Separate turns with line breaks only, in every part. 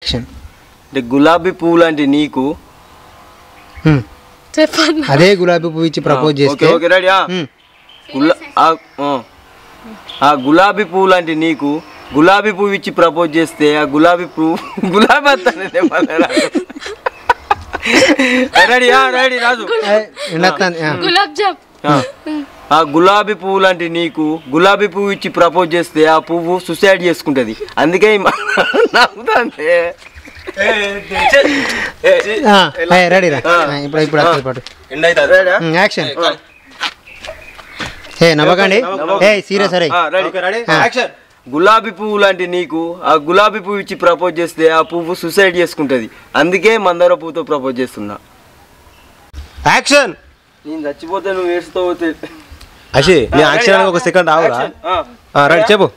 Action.
అంటే గులాబీ పువ్వు లాంటి నీకు
చెప్పండి.
అదే గులాబీ పువ్వు ఇచ్చి ప్రపోజ్ చేస్తే
ఓకే రెడీ. ఆ గులాబీ పువ్వు లాంటి నీకు గులాబీ పువ్వు ఇచ్చి ప్రపోజ్ చేస్తే ఆ గులాబీ పువ్వు గులాబీ వస్తానే రెడీ రెడీ రాజు.
గులాబ్ జామ్.
ఆ గులాబీ పువ్వు లాంటి నీకు గులాబీ పువ్వు ఇచ్చి ప్రపోజ్ చేస్తే ఆ పువ్వు సూసైడ్ చేసుకుంటది. అందుకే నవ్వుతాంది.
రెడీ రా ఇప్పుడు ఇప్పుడు పాటు యాక్షన్. హే నవ్వకండి, హే సీరియస్. అరే
గులాబీ పువ్వు లాంటి నీకు ఆ గులాబీ పువ్వు ఇచ్చి ప్రపోజ్ చేస్తే ఆ పువ్వు సూసైడ్ చేసుకుంటది. అందుకే మందార పువ్వుతో ప్రపోజ్ చేస్తున్నా.
యాక్షన్.
నేను చచ్చిపోతే నువ్వు ఏడుస్తావు.
అషి నీ యాక్షన్ ఒక సెకండ్ ఆవురా. రైట్ చెప్పు.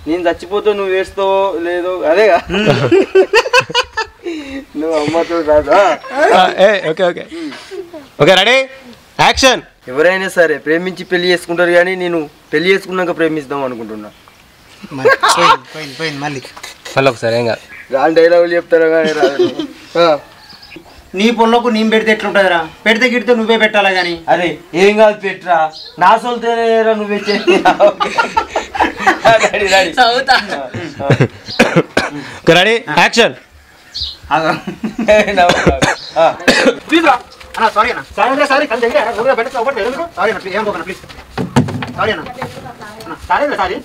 నేను చచ్చిపోతే నువ్వు ఏడుస్తావో లేదో అదేగా. నువ్వు అమ్మతో రాదా.
Okay okay okay ready action.
ఎవరైనా సరే ప్రేమించి పెళ్లి చేసుకుంటారు, కానీ నేను పెళ్లి చేసుకున్నాక ప్రేమిస్తాం అనుకుంటున్నా.
మళ్ళీ
మళ్ళీ ఒకసారి ఏం కాదు.
రాని డైలాగులు చెప్తారా కానీ రాదు.
నీ పొలకు నేను పెడితే ఎట్లుంటుందిరా? పెడితే గిడితే నువ్వే పెట్టాలా కానీ.
అరే ఏం కాదు పెట్రా, నా సొంతేనే నువ్వే
రెడీ యాక్షన్.
సారీ అన్న, సారీ ప్లీజ్ సారీ అన్న, సారీ సారీ.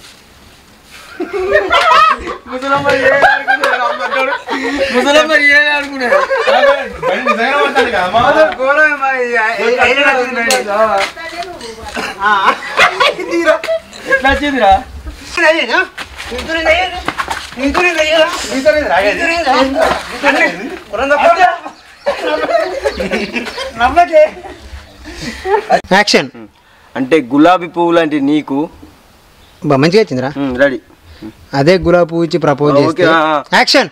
ఎట్లా వచ్చిందిరా?
యాక్షన్.
అంటే గులాబీ పువ్వు లాంటి నీకు
మంచిగా వచ్చిందిరా.
రెడీ.
అదే గులాబీ పువ్వు ఇచ్చి ప్రపోజ్ చేస్తే యాక్షన్.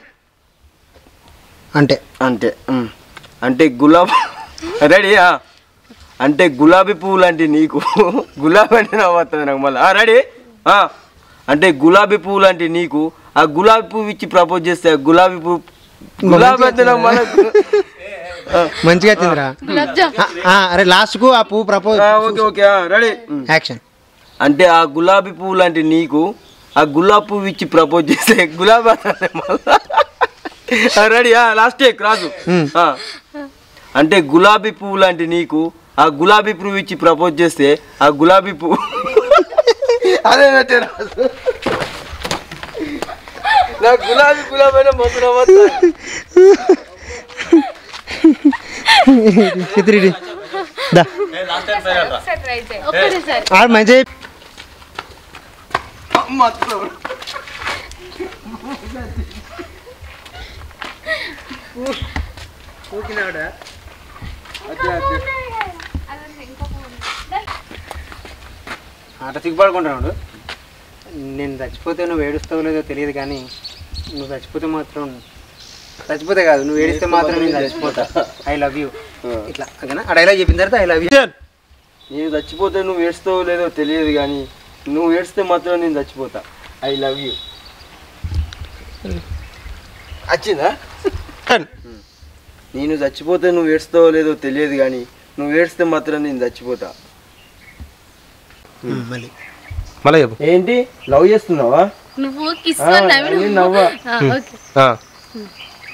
అంటే
అంటే అంటే రెడీ. అంటే గులాబీ పువ్వు లాంటి నీకు గులాబీ అంటే నవ్వుతుంది నాకు మళ్ళీ. రెడీ. అంటే గులాబీ పువ్వు లాంటి నీకు ఆ గులాబీ పువ్వు ఇచ్చి ప్రపోజ్ చేస్తే గులాబీ పువ్వు గులాబీ అంటే నాకు మళ్ళీ
మంచిగా వచ్చిందిరా. అరే లాస్ట్ కు ఆ పువ్వు propose.
Okay okay ready
action.
అంటే ఆ గులాబీ పువ్వు లాంటి నీకు ఆ గులాబీ పువ్వు ఇచ్చి ప్రపోజ్ చేస్తే గులాబీ మళ్ళా. రెడీ లాస్ట్ టేక్ రాజు. అంటే గులాబీ పువ్వు లాంటి నీకు ఆ గులాబీ పువ్వు ఇచ్చి ప్రపోజ్ చేస్తే ఆ గులాబీ పువ్వు అదే రాజు. నా గులాబీ గులాబీ మొత్తం
మంచి అట సిగ్గుపడుకుంటున్నాడు. నేను చచ్చిపోతే నువ్వు ఏడుస్తావు లేదో తెలియదు, కానీ నువ్వు చచ్చిపోతే మాత్రం చచ్చిపోతే కాదు, నువ్వు ఏడిస్తే మాత్రం నేను చచ్చిపోతా. ఐ లవ్ యూ ఇట్లా ఓకేనా? ఆ డైలాగ్ చెప్పిన తర్వాత ఐ లవ్ యూ.
నేను చచ్చిపోతే నువ్వు ఏడుస్తావు లేదో తెలియదు, కానీ నువ్వు ఏడిస్తే మాత్రం నేను చచ్చిపోతా. I love you. వచ్చిందా? నేను చచ్చిపోతే నువ్వు ఏడుస్తావో లేదో తెలియదు, కానీ నువ్వు ఏడిస్తే మాత్రం నేను చచ్చిపోతా.
మళ్ళీ చెప్పు.
ఏంటి లవ్ చేస్తున్నావా?
నువ్వు
నవ్వా?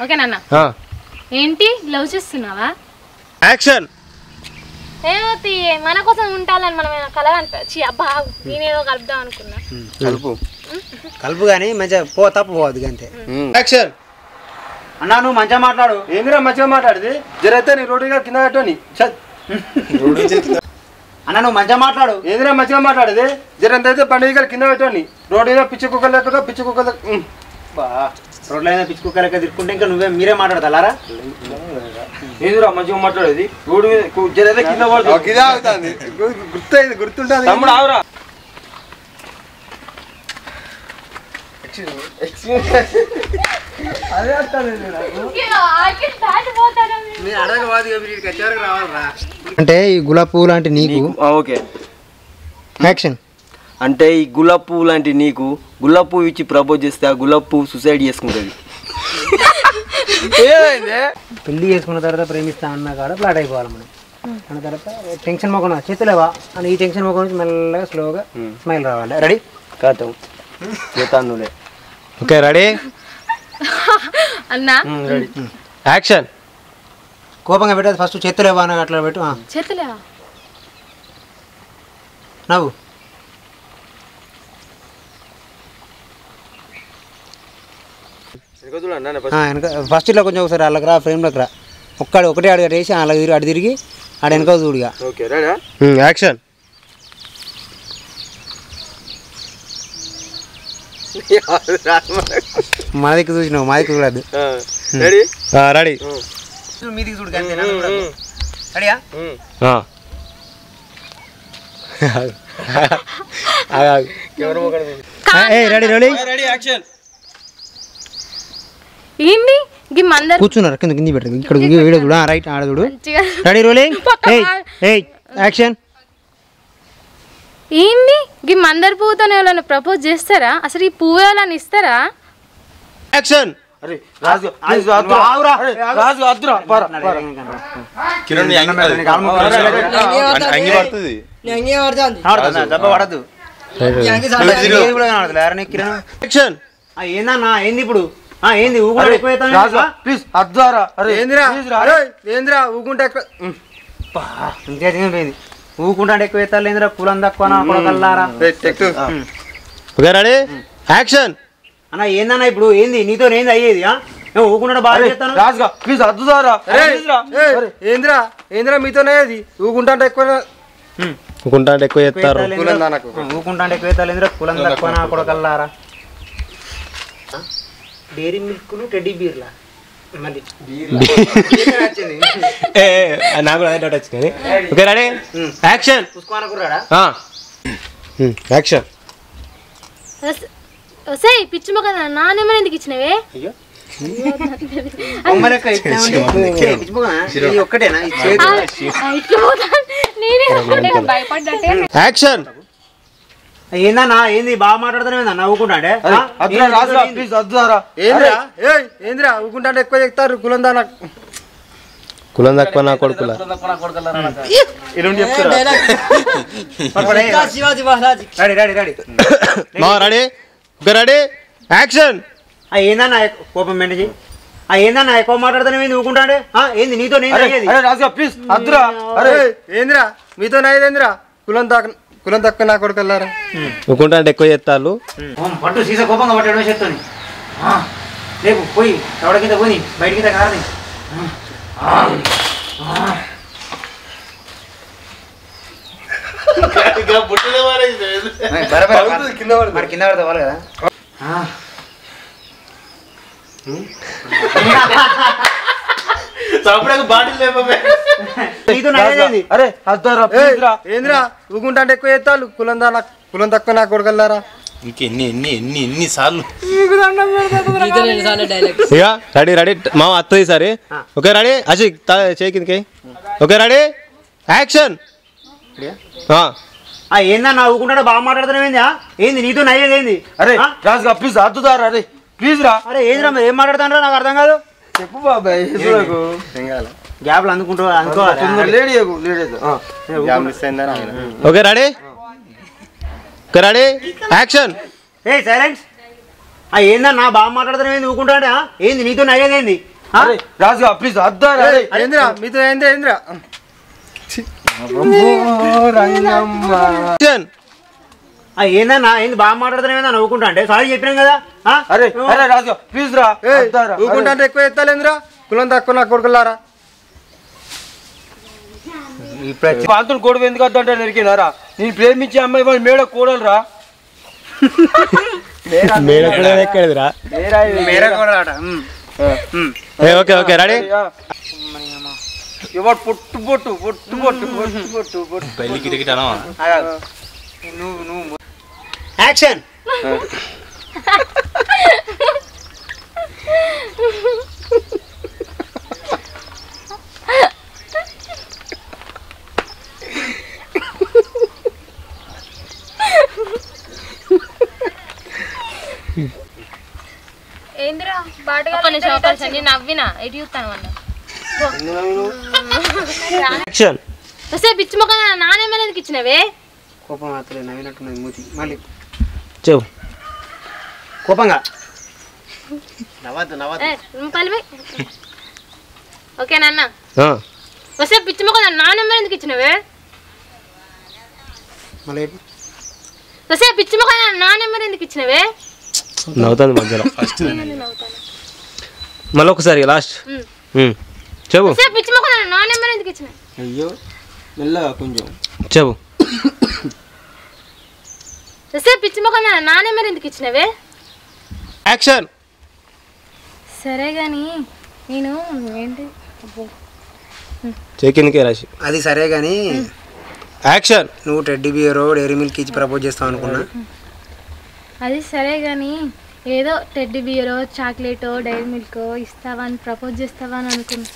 ఓకే నాన్న. ఏంటి లవ్ చేస్తున్నావా?
యాక్షన్.
ఏమవుతి మన కోసం ఉంటాలని మనం కలగంటచ్చి అబ్బా నేనేదో కలుపుదాం అనుకున్నా.
కలుపు
కలుపు కానీ మంచిగా తప్పు పోవద్దు అంతే.
యాక్షన్.
అన్నా నువ్వు మంచిగా మాట్లాడు.
ఏందిరా మంచిగా మాట్లాడేది? జరైతే నీ రోడ్డుగా కింద పెట్టని.
అన్న నువ్వు మంచిగా మాట్లాడు.
ఏందిరా మంచిగా మాట్లాడేది? జరంత అయితే పండుగ కింద పెట్టని. రోడ్డు మీద పిచ్చి కుక్కలు లెక్క పిచ్చి కుక్కలు.
రోడ్ల మీద పిచ్చి కుక్కలు లెక్క తిరుక్కుంటే ఇంకా మీరే మాట్లాడతారా?
ఏందిరా మంచిగా మాట్లాడేది? రోడ్డు మీద జరైతే కింద పడుతుంది. గుర్తుంటుంది తమ్ముడు. ఆవురా
అంటే ఈ గులాబీ పువ్వు లాంటి నీకు.
Okay
action.
అంటే ఈ గులాబీ పువ్వు లాంటి నీకు గులాబీ పువ్వు ఇచ్చి ప్రపోజ్ చేస్తే ఆ గులాబీ పువ్వు సూసైడ్ చేసుకుంటుంది.
పెళ్లి చేసుకున్న తర్వాత ప్రేమిస్తా అన్నా కాడ ఫ్లాట్ అయిపోవాలి మనం. అన్న తర్వాత టెన్షన్ మొక్కన చేతులేవా అని ఈ టెన్షన్ మొక్క నుంచి మెల్లగా స్లోగా స్మైల్ రావాలి. రెడీ
కాదు చేతానులే.
ఓకే రెడీ
అన్నా
రెడీ
యాక్షన్.
కోపంగా పెట్టదు ఫస్ట్ చేతులేవా అని అట్లా పెట్టు.
చేతులేవా
నవ్వు. వెనక ఫస్ట్ ఇట్లా కొంచెం ఒకసారి వాళ్ళకి రా ఫ్రేమ్లోకి రా. ఒకటే అడుగు వేసి అలాగ తిరిగి అటు తిరిగి ఆడ వెనక చూడుగా.
Okay ready
action.
మా దగ్గర చూసినావు, మా దగ్గర చూడద్దు.
Ready
ready.
మీదికి చూడు కానీ రెడీయా? Ready ready
ready action.
ఏంది గి మందర్
కూర్చున్నారు కింద కింది పెట్టదు ఇక్కడ వీడియో చూడు. రైట్ ఆడ చూడు. Ready rolling. యాక్షన్.
ఏంది గి మందర్ పువ్వుతో ఎవరైనా ప్రపోజ్ చేస్తారా? అసలు ఈ పువ్వు ఎవరైనా ఇస్తారా?
యాక్షన్.
అరే రాజు ప్లీజ్ అద్దురా. రాజు అద్దురా పరా
కిరణ్ అంగి పడుతుంది.
దెబ్బ పడద్దు.
యాక్షన్.
ఏందన్నా ఏంది ఇప్పుడు? ఏంది ఊగుంటే ఎక్కువ
రాజు ప్లీజ్ అద్దురా. అరే
ఏందిరా ఊకుంటే ఎక్కువ పోయింది. ఊకుంటా ఎక్కువ ఎత్తాలి ఏందిరా కులం తక్కువ కొడకల్లారా.
Okay ready action.
అన్న ఏందన్నా ఇప్పుడు ఏంది నీతో ఏంది అయ్యేది? ఊకుంటా బాగా చేస్తాను.
రాజుగా ప్లీజ్ అద్దుదారా.
ఏందిరా ఏందిరా మీతోనే ఊకుంటా ఎక్కువ
ఊకుంటా ఎక్కువ చేస్తారు.
ఊకుంటా ఎక్కువ ఎత్తాలి ఏందిరా కులం తక్కువ కొడకల్లారా. డైరీ మిల్క్లు టెడ్డీ బీర్లా మళ్ళీ
నాకు అదే డౌట్ వచ్చింది. Okay ready action.
చూసుకోనకురాడా
యాక్షన్.
సే పిచ్చి మొక్క నానేమని ఎందుకు ఇచ్చినవే?
ఒక్కటేనా
యాక్షన్.
ఏందన్నా ఏంది బాగా మాట్లాడుతానే నవ్వుకుంటా అంటే
ప్లీజ్ అద్దుదారా.
ఏందిరా ఊకుంటా ఎక్కువ చెప్తారు కులం దానా
కులం తక్కువ నా కొడుకుల. Ready okay ready action.
ఏందన్నా కోపం మేనేజీ ఏందన్నా ఎక్కువ మాట్లాడుతానే ఊకుంటా అంటే ఏంది నీతో
రాజుగా ప్లీజ్ అద్దురా.
అరే ఏందిరా మీతో ఏందిరా కులం తక్కువ నా కొడుకెళ్ళారా.
ఊకుంటా ఎక్కువ చేస్తారు.
పట్టు సీసా కోపంగా పట్టాడు చెప్తాను. రేపు పోయి ఎవడ కింద పోయి బయట కింద కారని కింద పడతా వాళ్ళు కదా.
అరే అద్దురా.
ఏంద్రా ఊకుంటా అంటే ఎక్కువ చేస్తాను కులం తక్కువ నా కొడుకెళ్ళారా.
ఎన్ని సార్లు
ఇక రెడీ రెడీ మా అత్తది సరే. ఓకే రెడీ అశిక్ చేయి కిందకి. Okay ready action.
ఏందన్నా ఊకుంటా బాగా మాట్లాడుతున్నావు ఏంది నీతో నయ్యేది ఏంది?
అరే రాజుగా ప్లీజ్ అద్దుదారా. అరే ప్లీజ్ రా.
అరే ఏంద్రా ఏం మాట్లాడుతానరా నాకు అర్థం కాదు.
చెప్పు బాబాయ్
గ్యాప్లు అందుకుంటూ
okay ready okay ready action.
Silence. ఏందన్నా బాగా మాట్లాడుతున్నావు ఊకుంటా అంటే ఏంది నీతో నయ్యేది ఏంది?
రాజుగా ప్లీజ్ అద్దారా.
ఏంద్రా మీతో ఏంది ఏంద్రా ఏందన్నా ఏంది బాగా మాట్లాడుతున్నా నవ్వుకుంటా అంటే సారీ చెప్పినాం కదా.
అరే అరే రాజు ప్లీజ్ రా.
ఊకుంటా అంటే ఎక్కువ ఎత్తాలేంద్రా కులం తక్కువ నా కొడుకులారా.
ఇప్పుడు అంతులు కొడుకు ఎందుకు వద్దంటే నరికినారా? నేను ప్రేమించే అమ్మాయి వాళ్ళు మేడ కూడలురా.
ఎక్కడదిరా. ఓకే ఓకే రెడీ
ఎవరు పొట్టు పొట్టు పొట్టు పొట్టు పొట్టు పొట్టు పొట్టు
పెళ్లి కిటకిట
నువ్వు యాక్షన్.
ఏందిరా బాటగా నేను నవ్వినా ఎటు చూస్తాను అన్న
యాక్షన్
కాసేపు పిచ్చి మొక్క నానేమో ఎందుకు ఇచ్చినవే
కోపం మాత్రమే నవ్వినట్టున్నది మూతి మళ్ళీ
చెప్పు
కోపంగా
పలివి ఓకే నాన్న
ఆ,
కాసేపు పిచ్చి మొక్క నానేమో ఎందుకు ఇచ్చినవే
మళ్ళీ
కాసేపు పిచ్చి మొక్క నానేమో ఎందుకు ఇచ్చినవే
నవ్వుతుంది మధ్యలో
నవ్వుతాను
మళ్ళీ ఒకసారి లాస్ట్ చెప్పు
కాసేపు పిచ్చి మొక్క నానేమో ఎందుకు ఇచ్చిన
అయ్యో మెల్లగా కొంచెం
చెప్పు
కాసేపు పిచ్చి మొక్క నానేమో ఎందుకు ఇచ్చినవే
యాక్షన్
సరే కానీ నేను ఏంటి
చేకిందికే రాసి
అది సరే కానీ
యాక్షన్
నువ్వు టెడ్డీ బియరో డైరీ మిల్క్ ఇచ్చి ప్రపోజ్ చేస్తావు అనుకున్నా
అది సరే కానీ ఏదో టెడ్డీ బియరో చాక్లెటో డైరీ మిల్క్ ఇస్తావా అని ప్రపోజ్ చేస్తావా అని అనుకున్నా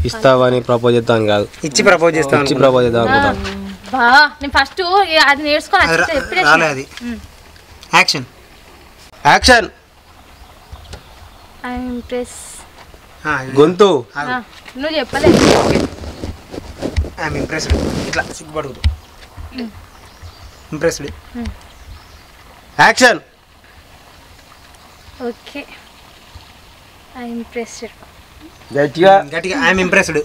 ఇస్తావా అని ప్రపోజ్ చేద్దాం కాదు
ఇచ్చి ప్రపోజ్ చేస్తావు
ఇచ్చి
అనుకున్నా.
ప్రపోజ్ చేద్దాం అనుకుంటాం
బా నేను ఫస్ట్ అది నేర్చుకొని
అది రా-
ఎప్పుడే
రాలే అది యాక్షన్
యాక్షన్
ఐ ఇంప్రెస్
గొంతు
నువ్వు చెప్పలేదు
ఐఎమ్ ఇంప్రెస్డ్ ఇట్లా సిగ్గుపడుగుతూ impressed
action
okay I impressed
గట్టిగా
గట్టిగా ఐఎమ్ ఇంప్రెస్డ్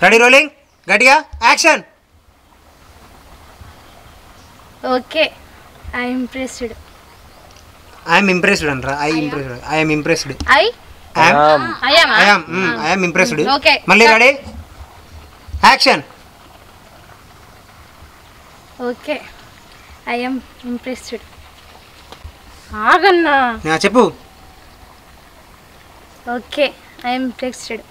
రెడీ రోలింగ్ గట్టిగా action
okay I impressed
I'm impressed అంటారా ఐఎమ్ ఇంప్రెస్డ్
ఐ అయ్యామా
ఐఎమ్ ఇంప్రెస్డ్
ఓకే
మళ్ళీ ready action
okay I am impressed ఆగన్నా
చెప్పు
ఓకే ఐ యామ్ ఇంప్రెస్డ్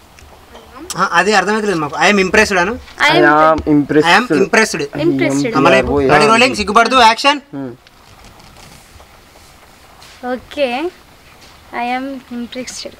అది అర్థమవుతలేదు మాకు ఐఎమ్ ఇంప్రెస్డ్ అను
I
I'm
impress
impressed
impressed
మళ్ళీ రెడీ రోలింగ్ సిగ్గుపడుతూ action
okay I am impressed